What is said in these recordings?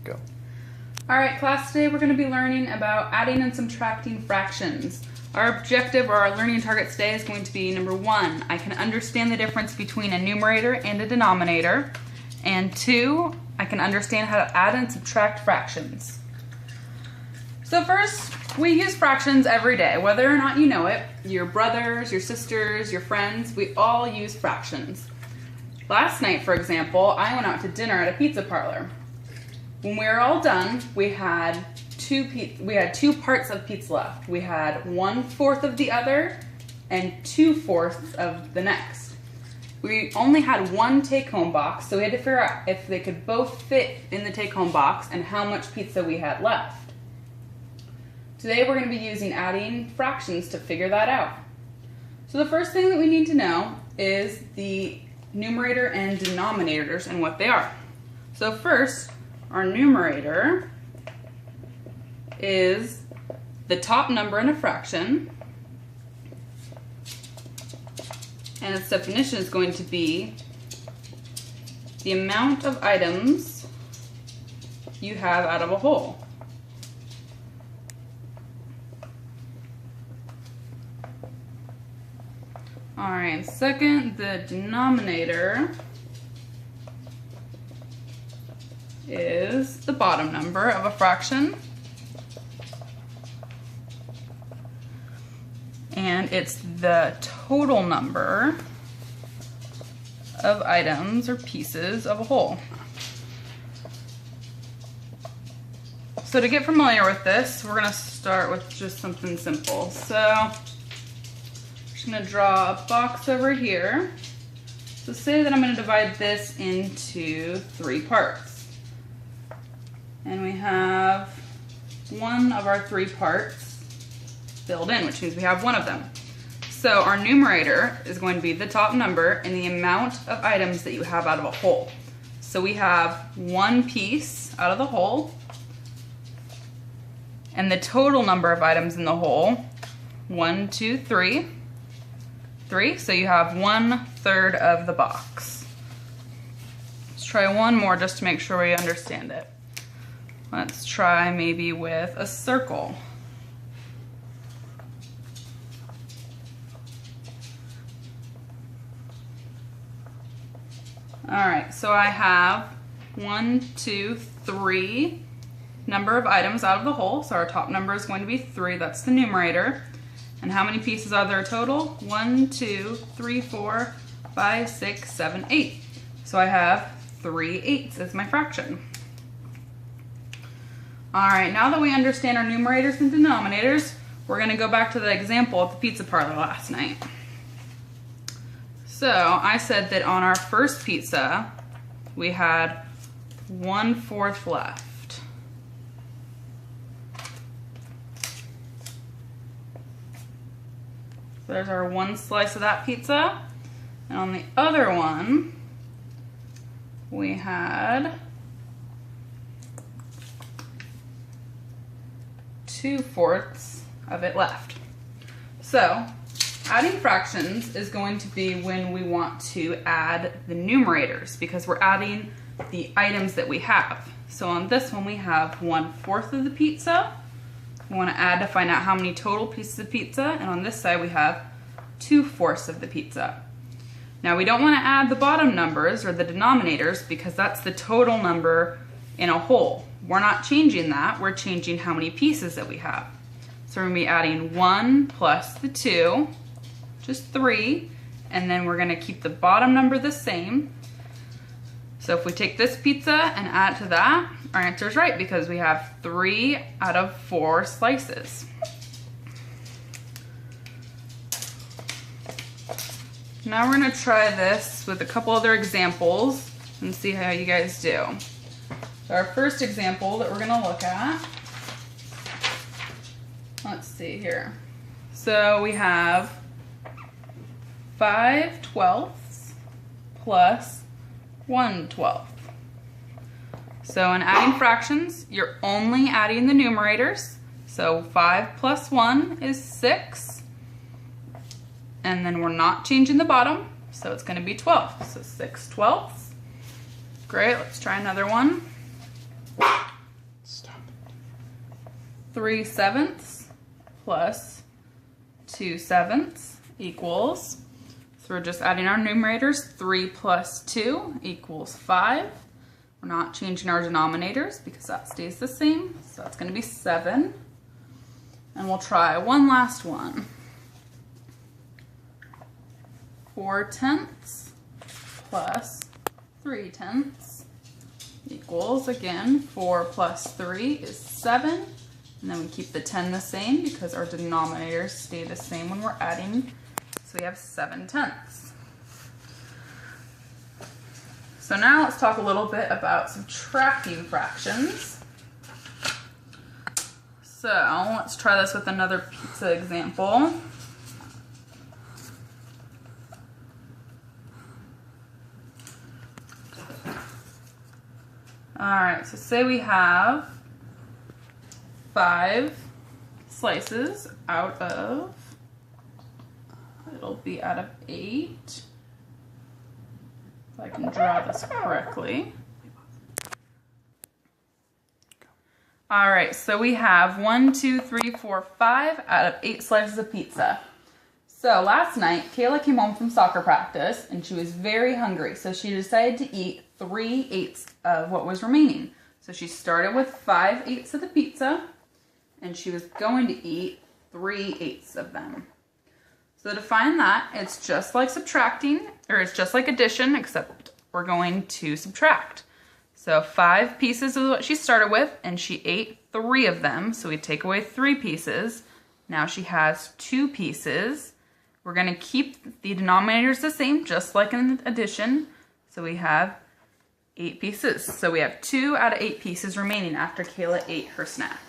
go. All right, class, today we're going to be learning about adding and subtracting fractions. Our objective or our learning target today is going to be number 1, I can understand the difference between a numerator and a denominator. And 2, I can understand how to add and subtract fractions. So first, we use fractions every day, whether or not you know it. Your brothers, your sisters, your friends, we all use fractions. Last night, for example, I went out to dinner at a pizza parlor. When we were all done, we had two parts of pizza left. We had 1/4 of the other and 2/4 of the next. We only had one take-home box, so we had to figure out if they could both fit in the take-home box and how much pizza we had left. Today we're going to be using adding fractions to figure that out. So the first thing that we need to know is the numerator and denominators and what they are. So first, our numerator is the top number in a fraction, and its definition is going to be the amount of items you have out of a whole. All right, second, the denominator is the bottom number of a fraction, and it's the total number of items or pieces of a whole. So to get familiar with this, we're going to start with just something simple. So I'm just going to draw a box over here. So say that I'm going to divide this into 3 parts. And we have one of our 3 parts filled in, which means we have one of them. So our numerator is going to be the top number and the amount of items that you have out of a whole. So we have 1 piece out of the whole, and the total number of items in the whole, 1, 2, 3. 3, so you have 1/3 of the box. Let's try one more just to make sure we understand it. Let's try maybe with a circle. All right, so I have 1, 2, 3 number of items out of the whole. So our top number is going to be 3, that's the numerator. And how many pieces are there total? 1, 2, 3, 4, 5, 6, 7, 8. So I have 3/8 as my fraction. All right, now that we understand our numerators and denominators, we're going to go back to the example at the pizza parlor last night. So I said that on our first pizza, we had 1/4 left. So there's our 1 slice of that pizza. And on the other one, we had 2/4 of it left. So adding fractions is going to be when we want to add the numerators because we're adding the items that we have. So on this one we have 1/4 of the pizza. We want to add to find out how many total pieces of pizza, and on this side we have 2/4 of the pizza. Now we don't want to add the bottom numbers or the denominators because that's the total number in a whole. We're not changing that, we're changing how many pieces that we have. So we're going to be adding 1 plus the 2, just 3, and then we're going to keep the bottom number the same. So if we take this pizza and add to that, our answer is right because we have 3 out of 4 slices. Now we're going to try this with a couple other examples and see how you guys do. So our first example that we're going to look at, let's see here. So we have 5/12 plus 1/12. So in adding fractions, you're only adding the numerators. So 5 plus 1 is 6. And then we're not changing the bottom, so it's going to be 12. So 6/12. Great, let's try another one. 3/7 plus 2/7 equals, so we're just adding our numerators, 3 plus 2 equals 5. We're not changing our denominators because that stays the same, so that's going to be 7. And we'll try one last one. 4/10 plus 3/10 equals, again, 4 plus 3 is 7. And then we keep the 10 the same because our denominators stay the same when we're adding. So we have 7/10. So now let's talk a little bit about subtracting fractions. So let's try this with another pizza example. Alright, so say we have 5 slices out of, it'll be out of 8. If I can draw this correctly. Alright, so we have 1, 2, 3, 4, 5 out of 8 slices of pizza. So last night, Kayla came home from soccer practice and she was very hungry, so she decided to eat 3/8 of what was remaining. So she started with 5/8 of the pizza and she was going to eat 3/8 of them. So to find that, it's just like subtracting, or it's just like addition, except we're going to subtract. So 5 pieces is what she started with, and she ate 3 of them, so we take away 3 pieces. Now she has 2 pieces. We're going to keep the denominators the same, just like in addition. So we have 8 pieces. So we have 2 out of 8 pieces remaining after Kayla ate her snack.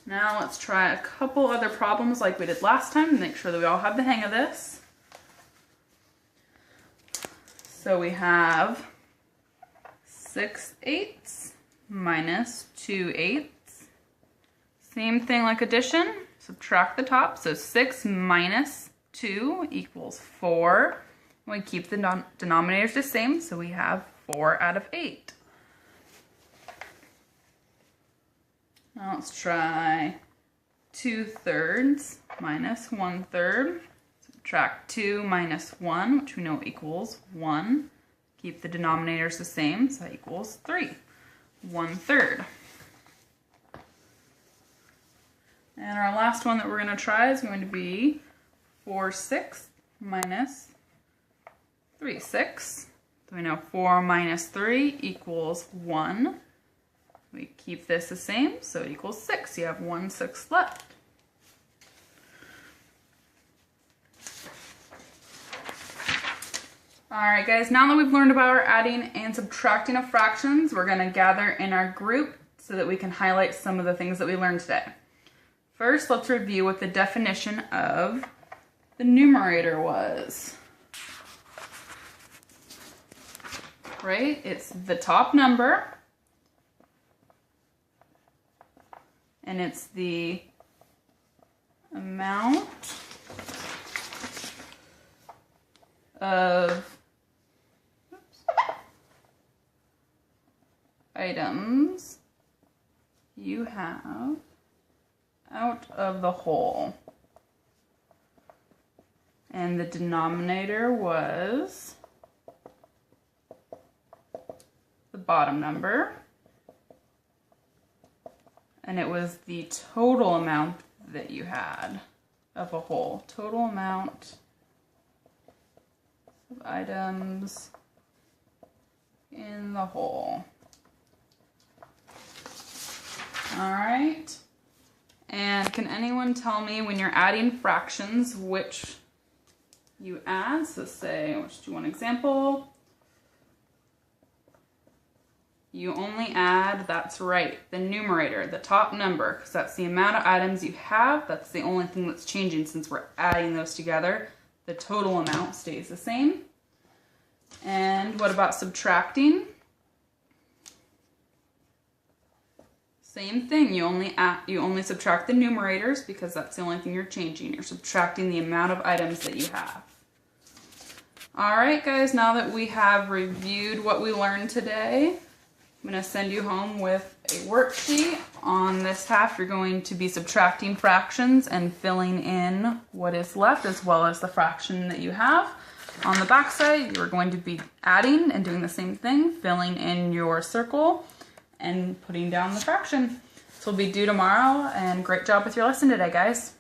Now let's try a couple other problems like we did last time to make sure that we all have the hang of this. So we have 6/8 minus 2/8. Same thing like addition, subtract the top. So 6 minus 2 equals 4. We keep the denominators the same, so we have 4 out of 8. Now let's try 2/3 minus 1/3. Subtract 2 minus 1, which we know equals 1. Keep the denominators the same, so that equals 3. 1/3. And our last one that we're going to try is going to be 4/6 minus 3/6. So we know 4 minus 3 equals 1. We keep this the same, so it equals 6. You have 1/6 left. Alright guys, now that we've learned about our adding and subtracting of fractions, we're going to gather in our group so that we can highlight some of the things that we learned today. First, let's review what the definition of the numerator was. Right? It's the top number, and it's the amount of items you have out of the whole. And the denominator was the bottom number. And it was the total amount that you had of a whole. Total amount of items in the whole. All right. And can anyone tell me when you're adding fractions which you add? So say, let's do one example. You only add, that's right, the numerator, the top number, because that's the amount of items you have. That's the only thing that's changing since we're adding those together. The total amount stays the same. And what about subtracting? Same thing, you only subtract the numerators because that's the only thing you're changing. You're subtracting the amount of items that you have. All right, guys, now that we have reviewed what we learned today, I'm going to send you home with a worksheet. On this half, you're going to be subtracting fractions and filling in what is left, as well as the fraction that you have. On the back side, you're going to be adding and doing the same thing, filling in your circle and putting down the fraction. This will be due tomorrow, and great job with your lesson today, guys.